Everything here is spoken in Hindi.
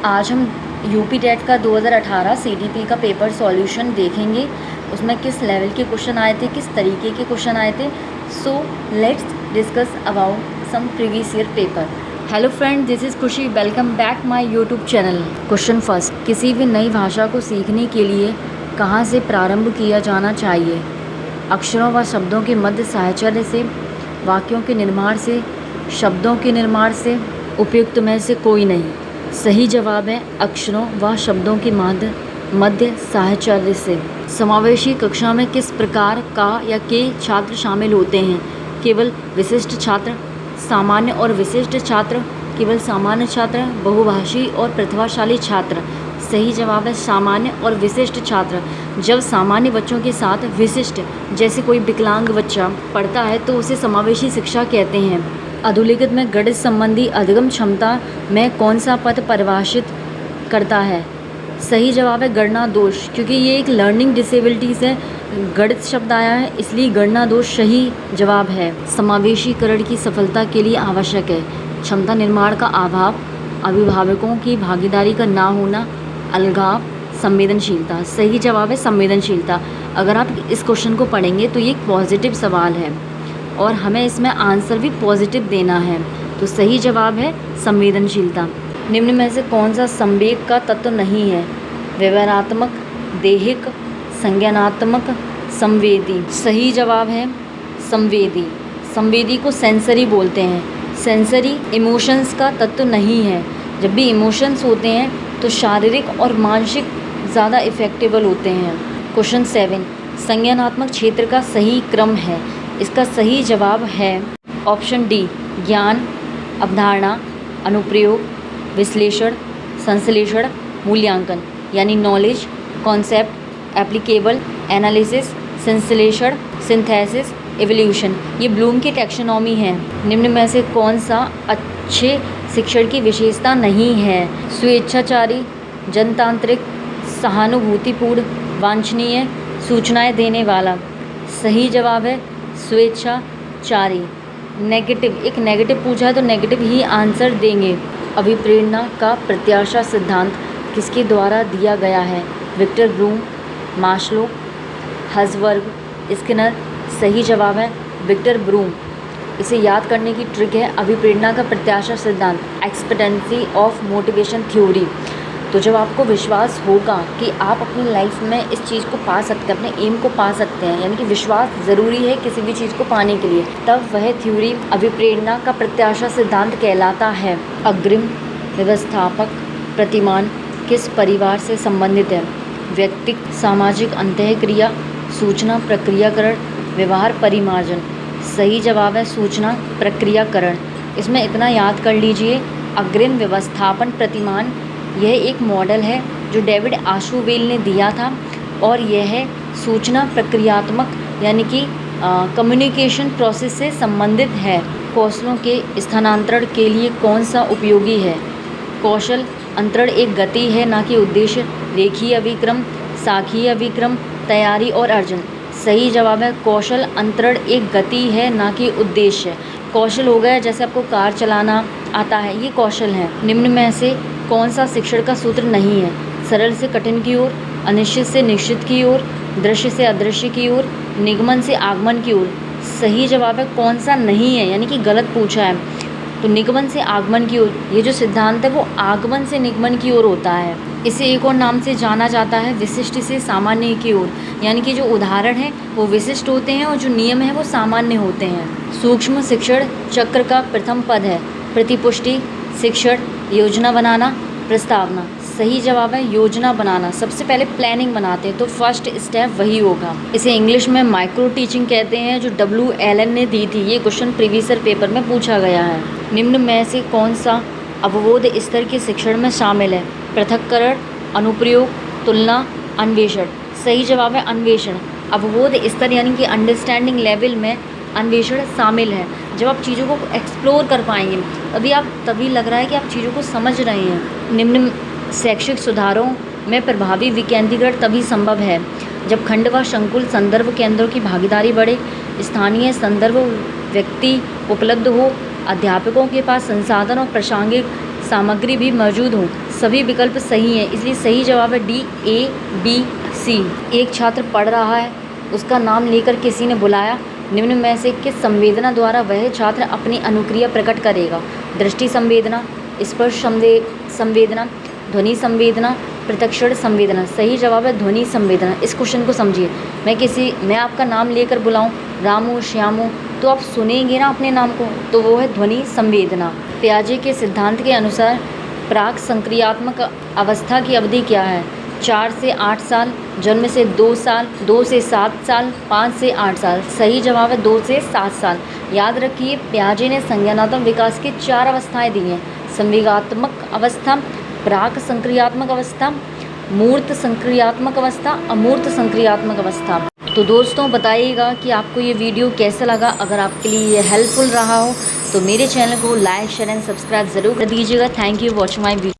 आज हम यूपी टेट का 2018 सीडीपी का पेपर सॉल्यूशन देखेंगे। उसमें किस लेवल के क्वेश्चन आए थे, किस तरीके के क्वेश्चन आए थे। So let's discuss about some previous year paper. Hello friend, this is Khushi. Welcome back my YouTube channel. Question first, किसी भी नई भाषा को सीखने के लिए कहाँ से प्रारंभ किया जाना चाहिए? अक्षरों व शब्दों के मध्य साहचर्य से, वाक्यों के निर्माण से, शब्दों के निर्माण से, उपयुक्त में से कोई नहीं। सही जवाब है अक्षरों व शब्दों के मध्य साहचर्य से। समावेशी कक्षा में किस प्रकार का या के छात्र शामिल होते हैं? केवल विशिष्ट छात्र, सामान्य और विशिष्ट छात्र, केवल सामान्य छात्र, बहुभाषी और प्रतिभाशाली छात्र। सही जवाब है सामान्य और विशिष्ट छात्र। जब सामान्य बच्चों के साथ विशिष्ट, जैसे कोई विकलांग बच्चा पढ़ता है तो उसे समावेशी शिक्षा कहते हैं। अधोलिखित में गणित संबंधी अधिगम क्षमता में कौन सा पद परिभाषित करता है? सही जवाब है गणना दोष, क्योंकि ये एक लर्निंग डिसेबिलिटी से गणित शब्द आया है, इसलिए गणना दोष सही जवाब है। समावेशीकरण की सफलता के लिए आवश्यक है क्षमता निर्माण का अभाव, अभिभावकों की भागीदारी का ना होना, अलगाव, संवेदनशीलता। सही जवाब है संवेदनशीलता। अगर आप इस क्वेश्चन को पढ़ेंगे तो ये एक पॉजिटिव सवाल है और हमें इसमें आंसर भी पॉजिटिव देना है, तो सही जवाब है संवेदनशीलता। निम्न में से कौन सा संवेग का तत्व नहीं है? व्यवहारात्मक, देहिक, संज्ञानात्मक, संवेदी। सही जवाब है संवेदी। संवेदी को सेंसरी बोलते हैं। सेंसरी इमोशंस का तत्व नहीं है। जब भी इमोशंस होते हैं तो शारीरिक और मानसिक ज़्यादा इफेक्टिबल होते हैं। क्वेश्चन 7, संज्ञानात्मक क्षेत्र का सही क्रम है? इसका सही जवाब है ऑप्शन डी, ज्ञान, अवधारणा, अनुप्रयोग, विश्लेषण, संश्लेषण, मूल्यांकन। यानी नॉलेज, कॉन्सेप्ट, एप्लीकेबल, एनालिसिस, संश्लेषण, सिंथेसिस, एवोल्यूशन। ये ब्लूम की टैक्सोनॉमी है। निम्न में से कौन सा अच्छे शिक्षण की विशेषता नहीं है? स्वेच्छाचारी, जनतांत्रिक, सहानुभूतिपूर्ण, वांछनीय, सूचनाएं देने वाला। सही जवाब है स्वेच्छाचारी। नेगेटिव, एक नेगेटिव पूछा है तो नेगेटिव ही आंसर देंगे। अभिप्रेरणा का प्रत्याशा सिद्धांत किसके द्वारा दिया गया है? Victor Vroom, Maslow, Herzberg, Skinner. सही जवाब है विक्टर ब्रूम। इसे याद करने की ट्रिक है अभिप्रेरणा का प्रत्याशा सिद्धांत, एक्सपेक्टेंसी ऑफ मोटिवेशन थ्योरी। तो जब आपको विश्वास होगा कि आप अपनी लाइफ में इस चीज़ को पा सकते हैं, अपने एम को पा सकते हैं, यानी कि विश्वास ज़रूरी है किसी भी चीज़ को पाने के लिए, तब वह थ्योरी अभिप्रेरणा का प्रत्याशा सिद्धांत कहलाता है। अग्रिम व्यवस्थापक प्रतिमान किस परिवार से संबंधित है? व्यक्तिक, सामाजिक अंतःक्रिया, सूचना प्रक्रियाकरण, व्यवहार परिमार्जन। सही जवाब है सूचना प्रक्रियाकरण। इसमें इतना याद कर लीजिए, अग्रिम व्यवस्थापन प्रतिमान यह एक मॉडल है जो डेविड आशुवेल ने दिया था और यह सूचना प्रक्रियात्मक यानी कि कम्युनिकेशन प्रोसेस से संबंधित है। कौशलों के स्थानांतरण के लिए कौन सा उपयोगी है? कौशल अंतरण एक गति है ना कि उद्देश्य। रेखीय अभिक्रम, शाखीय अभिक्रम, तैयारी और अर्जन। सही जवाब है कौशल अंतरण एक गति है ना कि उद्देश्य। कौशल हो गया जैसे आपको कार चलाना आता है, ये कौशल है। निम्न में से कौन सा शिक्षण का सूत्र नहीं है? सरल से कठिन की ओर, अनिश्चित से निश्चित की ओर, दृश्य से अदृश्य की ओर, निगमन से आगमन की ओर। सही जवाब है कौन सा नहीं है, यानी कि गलत पूछा है। तो निगमन से आगमन की ओर, ये जो सिद्धांत है वो आगमन से निगमन की ओर होता है। इसे एक और नाम से जाना जाता है विशिष्ट से सामान्य की ओर, यानी कि जो उदाहरण है वो विशिष्ट होते हैं और जो नियम है वो सामान्य होते हैं। सूक्ष्म शिक्षण चक्र का प्रथम पद है प्रतिपुष्टि, शिक्षण, योजना बनाना, प्रस्तावना। सही जवाब है योजना बनाना। सबसे पहले प्लानिंग बनाते हैं तो फर्स्ट स्टेप वही होगा। इसे इंग्लिश में माइक्रो टीचिंग कहते हैं, जो डब्ल्यू एलन ने दी थी। ये क्वेश्चन प्रीवियस ईयर पेपर में पूछा गया है। निम्न में से कौन सा अवबोध स्तर के शिक्षण में शामिल है? पृथक्करण, अनुप्रयोग, तुलना, अन्वेषण। सही जवाब है अन्वेषण। अवबोध स्तर यानी कि अंडरस्टैंडिंग लेवल में अन्वेषण शामिल है। जब आप चीज़ों को एक्सप्लोर कर पाएंगे तभी लग रहा है कि आप चीज़ों को समझ रहे हैं। निम्न शैक्षिक सुधारों में प्रभावी विकेंद्रीकरण तभी संभव है जब खंड व संकुल संदर्भ केंद्रों की भागीदारी बढ़े, स्थानीय संदर्भ व्यक्ति उपलब्ध हो, अध्यापकों के पास संसाधन और प्रासंगिक सामग्री भी मौजूद हो। सभी विकल्प सही हैं, इसलिए सही जवाब है डी, ए, बी, सी। एक छात्र पढ़ रहा है, उसका नाम लेकर किसी ने बुलाया, निम्न में से किस संवेदना द्वारा वह छात्र अपनी अनुक्रिया प्रकट करेगा? दृष्टि संवेदना, स्पर्श संवेदना, ध्वनि संवेदना, प्रत्यक्षण संवेदना। सही जवाब है ध्वनि संवेदना। इस क्वेश्चन को समझिए, मैं आपका नाम लेकर बुलाऊं, रामू, श्यामू, तो आप सुनेंगे ना अपने नाम को, तो वो है ध्वनि संवेदना। पियाजे के सिद्धांत के अनुसार प्राक संक्रियात्मक अवस्था की अवधि क्या है? 4 से 8 साल, जन्म से 2 साल, 2 से 7 साल, 5 से 8 साल। सही जवाब है 2 से 7 साल। याद रखिए, पियाजे ने संज्ञानात्मक विकास की 4 अवस्थाएं दी हैं: संवेगात्मक अवस्था, प्राक संक्रियात्मक अवस्था, मूर्त संक्रियात्मक अवस्था, अमूर्त संक्रियात्मक अवस्था। तो दोस्तों बताइएगा कि आपको ये वीडियो कैसा लगा। अगर आपके लिए ये हेल्पफुल रहा हो तो मेरे चैनल को लाइक, शेयर एंड सब्सक्राइब ज़रूर कर दीजिएगा। Thank you watching my video.